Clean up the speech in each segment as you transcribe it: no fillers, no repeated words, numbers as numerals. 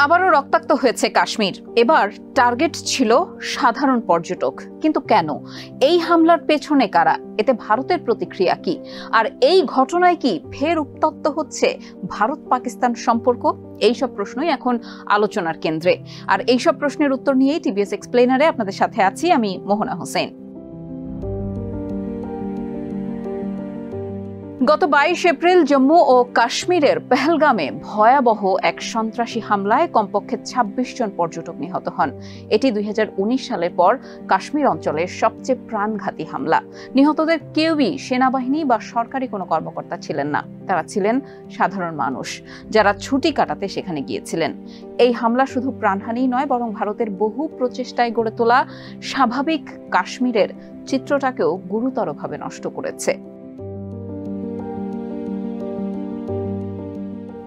আবারও রক্তাক্ত হয়েছে কাশ্মীর। এবার টার্গেট ছিল সাধারণ পর্যটক। কিন্তু কেন? এই হামলার পেছনে কারা? এতে ভারতের প্রতিক্রিয়া কি? আর এই ঘটনায় কি ফের উত্তপ্ত হচ্ছে ভারত পাকিস্তান সম্পর্ক? এইসব প্রশ্নই এখন আলোচনার কেন্দ্রে। আর এইসব প্রশ্নের উত্তর নিয়েই টিভিএস এক্সপ্লেনারে আপনাদের সাথে আছি আমি মোহনা হোসেন। গত 22 এপ্রিল জম্মু ও কাশ্মীরের পেহেলগামে ভয়াবহ এক সন্ত্রাসী হামলায় কমপক্ষে 26 জন পর্যটক নিহত হন। এটি 2019 সালের পর কাশ্মীর অঞ্চলের সবচেয়ে প্রাণঘাতী হামলা। নিহতদের কেউই সেনাবাহিনী বা সরকারি কোনো কর্মকর্তা ছিলেন না। তারা ছিলেন সাধারণ মানুষ যারা ছুটি কাটাতে সেখানে গিয়েছিলেন। এই হামলা শুধু প্রাণহানি নয়, বরং ভারতের বহু প্রচেষ্টায় গড়ে তোলা স্বাভাবিক কাশ্মীরের চিত্রটাকেও গুরুতরভাবে নষ্ট করেছে।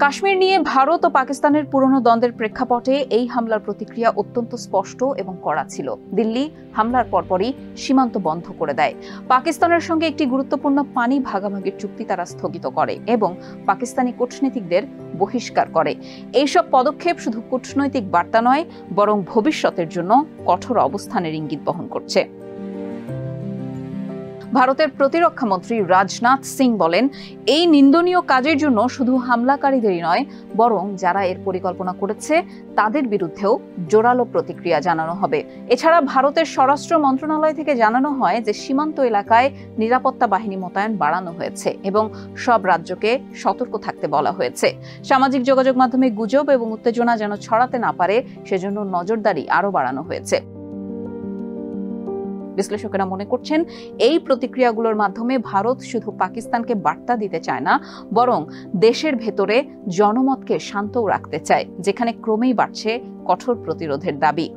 কাশ্মীর নিয়ে ভারত ও পাকিস্তানের পুরনো দ্বন্দ্বের প্রেক্ষাপটে এই হামলার প্রতিক্রিয়া অত্যন্ত স্পষ্ট এবং কড়া ছিল। দিল্লি হামলার পরপরই সীমান্ত বন্ধ করে দেয়। পাকিস্তানের সঙ্গে একটি গুরুত্বপূর্ণ পানি ভাগাভাগির চুক্তি তারা স্থগিত করে এবং পাকিস্তানি কূটনীতিকদের বহিষ্কার করে। এইসব পদক্ষেপ শুধু কূটনৈতিক বার্তা নয়, বরং ভবিষ্যতের জন্য কঠোর অবস্থানের ইঙ্গিত বহন করছে। ভারতের প্রতিরক্ষা মন্ত্রী রাজনাথ সিং বলেন, এই নিন্দনীয় কাজের জন্য শুধু হামলাকারীদেরই নয়, বরং যারা এর পরিকল্পনা করেছে তাদের বিরুদ্ধেও জোরালো প্রতিক্রিয়া জানানো হবে। এছাড়া ভারতের স্বরাষ্ট্র মন্ত্রণালয় থেকে জানানো হয় যে সীমান্ত এলাকায় নিরাপত্তা বাহিনী মোতায়েন বাড়ানো হয়েছে এবং সব রাজ্যকে সতর্ক থাকতে বলা হয়েছে। সামাজিক যোগাযোগ মাধ্যমে গুজব এবং উত্তেজনা যেন ছড়াতে না পারে সেজন্য নজরদারি আরও বাড়ানো হয়েছে। বিশ্লেষকেরা মনে করছেন, এই প্রতিক্রিয়াগুলোর মাধ্যমে ভারত শুধু পাকিস্তানকে বার্তা দিতে চায় না, বরং দেশের ভেতরে জনমতকে শান্তও রাখতে চায়, যেখানে ক্রমেই বাড়ছে কঠোর প্রতিরোধের দাবি।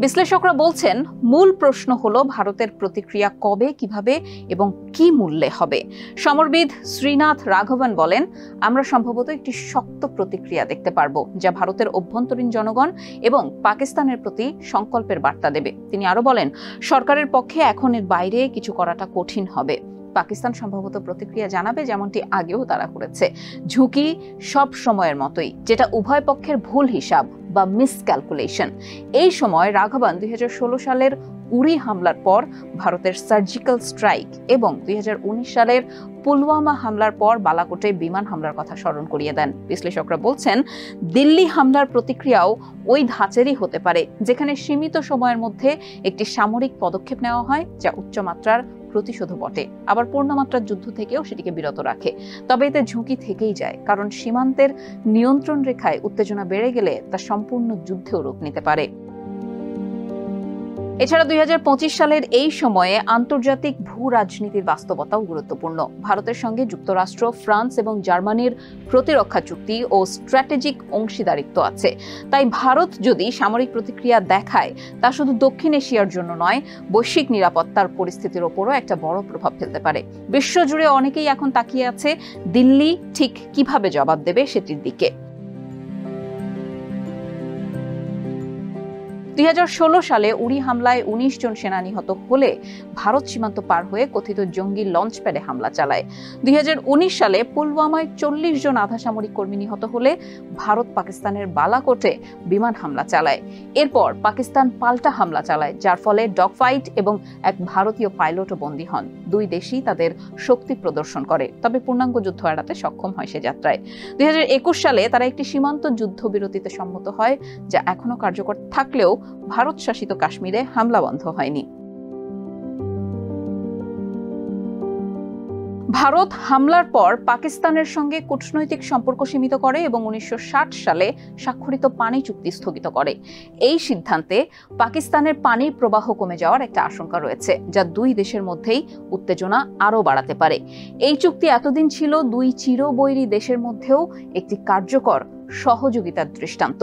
বিশ্লেষকরা বলছেন, মূল প্রশ্ন হলো ভারতের প্রতিক্রিয়া কবে, কিভাবে এবং কি মূল্যে হবে। সমরবিদ শ্রীনাথ রাঘবন বলেন, আমরা সম্ভবত একটি শক্ত প্রতিক্রিয়া দেখতে পারবো, যা ভারতের অভ্যন্তরীণ জনগণ এবং পাকিস্তানের প্রতি সংকল্পের বার্তা দেবে। তিনি আরো বলেন, সরকারের পক্ষে এখন এর বাইরে কিছু করাটা কঠিন হবে। পাকিস্তান সম্ভবত প্রতিক্রিয়া জানাবে, যেমনটি আগেও তারা করেছে। ঝুঁকি সব সময়ের মতোই, যেটা উভয় পক্ষের ভুল হিসাব বা মিসক্যালকুলেশন। এই সময় রাঘবন 2016 সালের উরি হামলার পর ভারতের সার্জিক্যাল স্ট্রাইক এবং 2019 সালের পুলওয়ামা হামলার পর বালাকোটে বিমান হামলার কথা স্মরণ করিয়ে দেন। বিশ্লেষকরা বলছেন, দিল্লি হামলার প্রতিক্রিয়াও ওই ধাঁচেরই হতে পারে, যেখানে সীমিত সময়ের মধ্যে একটি সামরিক পদক্ষেপ নেওয়া হয় যা উচ্চমাত্রার প্রতিশোধ বটে, আবার পূর্ণমাত্রার যুদ্ধ থেকেও সেটিকে বিরত রাখে। তবে এতে ঝুঁকি থেকেই যায়, কারণ সীমান্তের নিয়ন্ত্রণ রেখায় উত্তেজনা বেড়ে গেলে তা সম্পূর্ণ যুদ্ধেও রূপ নিতে পারে। এছাড়া 2025 সালের এই সময়ে আন্তর্জাতিক ভূ রাজনীতির বাস্তবতাও গুরুত্বপূর্ণ। ভারতের সঙ্গে যুক্তরাষ্ট্র, ফ্রান্স এবং জার্মানির প্রতিরক্ষা চুক্তি ও স্ট্র্যাটেজিক অংশীদারিত্ব আছে। তাই ভারত যদি সামরিক প্রতিক্রিয়া দেখায়, তা শুধু দক্ষিণ এশিয়ার জন্য নয়, বৈশ্বিক নিরাপত্তার পরিস্থিতির ওপরও একটা বড় প্রভাব ফেলতে পারে। বিশ্বজুড়ে অনেকেই এখন তাকিয়ে আছে দিল্লি ঠিক কিভাবে জবাব দেবে সেটির দিকে। 2016 সালে উরি হামলায় 19 জন সেনা নিহত হলে ভারত সীমান্ত পার হয়ে কথিত জঙ্গি লঞ্চপ্যাডে হামলা চালায়। 2019 সালে পুলওয়ামায় 40 জন আধা সামরিক কর্মী নিহত হলে ভারত পাকিস্তানের বালাকোটে বিমান হামলা চালায়। এরপর পাকিস্তান পাল্টা হামলা চালায়, যার ফলে ডগ ফাইট এবং এক ভারতীয় পাইলটও বন্দী হন। দুই দেশই তাদের শক্তি প্রদর্শন করে, তবে পূর্ণাঙ্গ যুদ্ধ এড়াতে সক্ষম হয় সে যাত্রায়। 2021 সালে তারা একটি সীমান্ত যুদ্ধবিরতিতে সম্মত হয়, যা এখনো কার্যকর থাকলেও ভারত শাসিত কাশ্মীরে হামলা বন্ধ হয়নি। ভারত হামলার পর পাকিস্তানের সঙ্গে কূটনৈতিক সম্পর্ক সীমিত করে এবং 1960 সালে স্বাক্ষরিত পানি চুক্তি স্থগিত করে। এই সিদ্ধান্তে পাকিস্তানের পানির প্রবাহ কমে যাওয়ার একটা আশঙ্কা রয়েছে, যা দুই দেশের মধ্যেই উত্তেজনা আরও বাড়াতে পারে। এই চুক্তি এতদিন ছিল দুই চিরবৈরী দেশের মধ্যেও একটি কার্যকর সহযোগিতার দৃষ্টান্ত।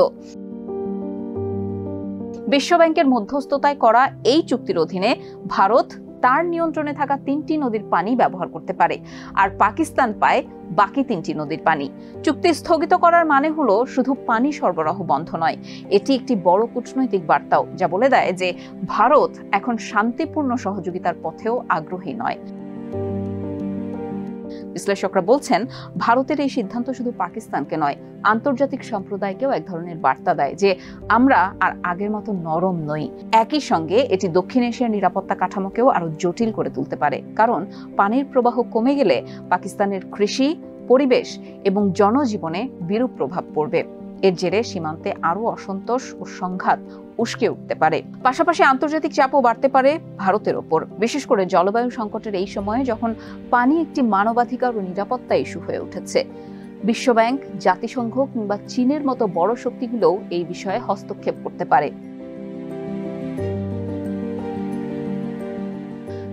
বিশ্বব্যাংকের মধ্যস্থতায় করা এই চুক্তির অধীনে ভারত তার নিয়ন্ত্রণে থাকা 3টি নদীর পানি ব্যবহার করতে পারে, আর পাকিস্তান পায় বাকি 3টি নদীর পানি। চুক্তি স্থগিত করার মানে হলো শুধু পানি সরবরাহ বন্ধ নয়, এটি একটি বড় কূটনৈতিক বার্তাও, যা বলে দেয় যে ভারত এখন শান্তিপূর্ণ সহযোগিতার পথেও আগ্রহী নয়। বিশ্লেষকরা বলছেন, ভারতের এই সিদ্ধান্ত শুধু পাকিস্তানকে নয়, আন্তর্জাতিক সম্প্রদায়কেও এক ধরনের বার্তা দেয় যে আমরা আর আগের মতো নরম নই। একই সঙ্গে এটি দক্ষিণ এশিয়ার নিরাপত্তা কাঠামোকেও আরো জটিল করে তুলতে পারে, কারণ পানির প্রবাহ কমে গেলে পাকিস্তানের কৃষি, পরিবেশ এবং জনজীবনে বিরূপ প্রভাব পড়বে। এর জেরে সীমান্তে আরো অসন্তোষ ও সংঘাত উস্কে উঠতে পারে। পাশাপাশি আন্তর্জাতিক চাপও বাড়তে পারে ভারতের ওপর, বিশেষ করে জলবায়ু সংকটের এই সময়ে যখন পানি একটি মানবাধিকার ও নিরাপত্তা ইস্যু হয়ে উঠেছে। বিশ্বব্যাংক, জাতিসংঘ কিংবা চীনের মতো বড় শক্তিগুলোও এই বিষয়ে হস্তক্ষেপ করতে পারে।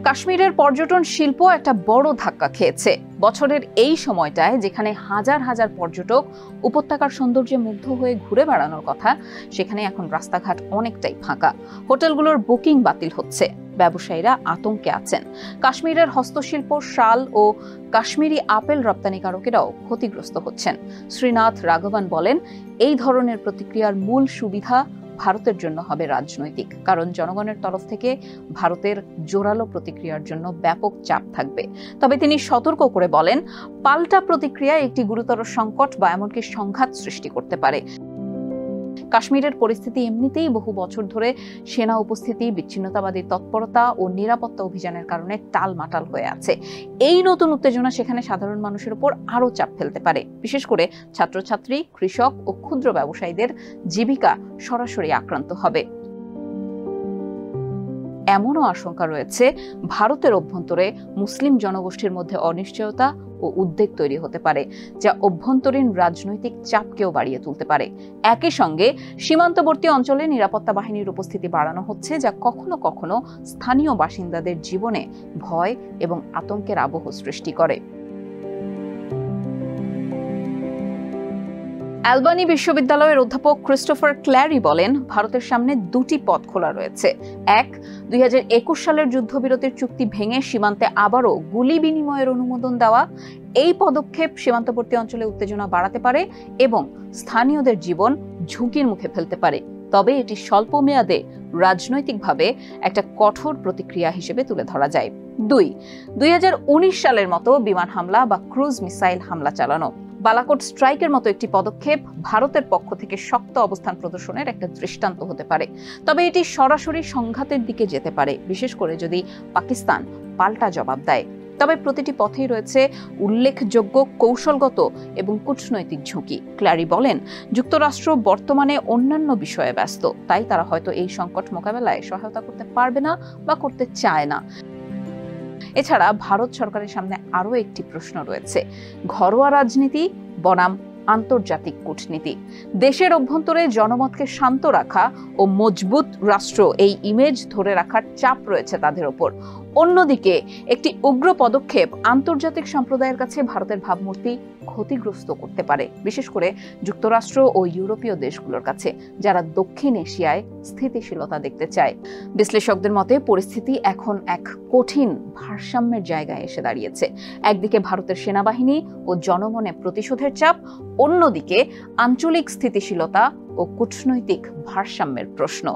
কাশ্মীরের পর্যটন শিল্প একটা বড় ধাক্কা খেয়েছে। বছরের এই সময়টায় যেখানে হাজার হাজার পর্যটক উপত্যকার সৌন্দর্যে মুগ্ধ হয়ে ঘুরে বেড়ানোর কথা, সেখানে এখন রাস্তাঘাট অনেকটাই ফাঁকা। হোটেলগুলোর বুকিং বাতিল হচ্ছে, ব্যবসায়ীরা আতঙ্কে আছেন। কাশ্মীরের হস্তশিল্প, শাল ও কাশ্মীরি আপেল রপ্তানিকারকেরাও ক্ষতিগ্রস্ত হচ্ছেন। শ্রীনাথ রাঘবন বলেন, এই ধরনের প্রতিক্রিয়ার মূল সুবিধা ভারতের জন্য হবে রাজনৈতিক, কারণ জনগণের তরফ থেকে ভারতের জোরালো প্রতিক্রিয়ার জন্য ব্যাপক চাপ থাকবে। তবে তিনি সতর্ক করে বলেন, পাল্টা প্রতিক্রিয়া একটি গুরুতর সংকট বা এমনকি সংঘাত সৃষ্টি করতে পারে। কাশ্মীরের পরিস্থিতি এমনিতেই বহু বছর ধরে সেনা উপস্থিতি, বিচ্ছিন্নতাবাদী তৎপরতা ও নিরাপত্তা অভিযানের কারণে টালমাটাল হয়ে আছে। এই নতুন উত্তেজনা সেখানে সাধারণ মানুষের উপর আরো চাপ ফেলতে পারে, বিশেষ করে ছাত্রছাত্রী, কৃষক ও ক্ষুদ্র ব্যবসায়ীদের জীবিকা সরাসরি আক্রান্ত হবে। এমনও আশঙ্কা রয়েছে, ভারতের অভ্যন্তরে মুসলিম জনগোষ্ঠীর মধ্যে অনিশ্চয়তা ও উদ্বেগ তৈরি হতে পারে, যা অভ্যন্তরীণ রাজনৈতিক চাপকেও বাড়িয়ে তুলতে পারে। একই সঙ্গে সীমান্তবর্তী অঞ্চলে নিরাপত্তা বাহিনীর উপস্থিতি বাড়ানো হচ্ছে, যা কখনো কখনো স্থানীয় বাসিন্দাদের জীবনে ভয় এবং আতঙ্কের আবহ সৃষ্টি করে। অ্যালবানি বিশ্ববিদ্যালয়ের অধ্যাপক ক্রিস্টোফার ক্ল্যারি বলেন, ভারতের সামনে দুটি পথ খোলা রয়েছে। এক, 2021 সালের যুদ্ধবিরতির চুক্তি ভেঙে সীমান্তে আবারও গুলি বিনিময়ের অনুমোদন দেওয়া। এই পদক্ষেপ সীমান্তবর্তী অঞ্চলে উত্তেজনা বাড়াতে পারে এবং স্থানীয়দের জীবন ঝুঁকির মুখে ফেলতে পারে। তবে এটি স্বল্প মেয়াদে রাজনৈতিকভাবে একটা কঠোর প্রতিক্রিয়া হিসেবে তুলে ধরা যায়। 2, 2019 সালের মতো বিমান হামলা বা ক্রুজ মিসাইল হামলা চালানো। বালাকোট স্ট্রাইকের মতো একটি পদক্ষেপ ভারতের পক্ষ থেকে শক্ত অবস্থান প্রদর্শনের একটা দৃষ্টান্ত হতে পারে। তবে এটি সরাসরি সংঘাতের দিকে যেতে পারে, বিশেষ করে যদি পাকিস্তান পাল্টা জবাব দেয়। তবে প্রতিটি পথেই রয়েছে উল্লেখযোগ্য কৌশলগত এবং কূটনৈতিক ঝুঁকি। ক্ল্যারি বলেন, যুক্তরাষ্ট্র বর্তমানে অন্যান্য বিষয়ে ব্যস্ত, তাই তারা হয়তো এই সংকট মোকাবেলায় সহায়তা করতে পারবে না বা করতে চায় না। এছাড়া ভারত সরকারের সামনে আরো একটি প্রশ্ন রয়েছে, ঘরোয়া রাজনীতি বনাম আন্তর্জাতিক কূটনীতি। দেশের অভ্যন্তরে জনমতকে শান্ত রাখা ও মজবুত রাষ্ট্র, এই ইমেজ ধরে রাখার চাপ রয়েছে তাদের ওপর। অন্যদিকে একটি উগ্র পদক্ষেপ আন্তর্জাতিক সম্প্রদায়ের কাছে ভারতের ভাবমূর্তি ক্ষতিগ্রস্ত করতে পারে, বিশেষ করে যুক্তরাষ্ট্র ও ইউরোপীয় দেশগুলোর কাছে, যারা দক্ষিণ এশিয়ায় স্থিতিশীলতা দেখতে চায়। বিশ্লেষকদের মতে পরিস্থিতি এখন এক কঠিন ভারসাম্যের জায়গায় এসে দাঁড়িয়েছে। একদিকে ভারতের সেনাবাহিনী ও জনমনে প্রতিশোধের চাপ, অন্যদিকে আঞ্চলিক স্থিতিশীলতা ও কূটনৈতিক ভারসাম্যের প্রশ্ন।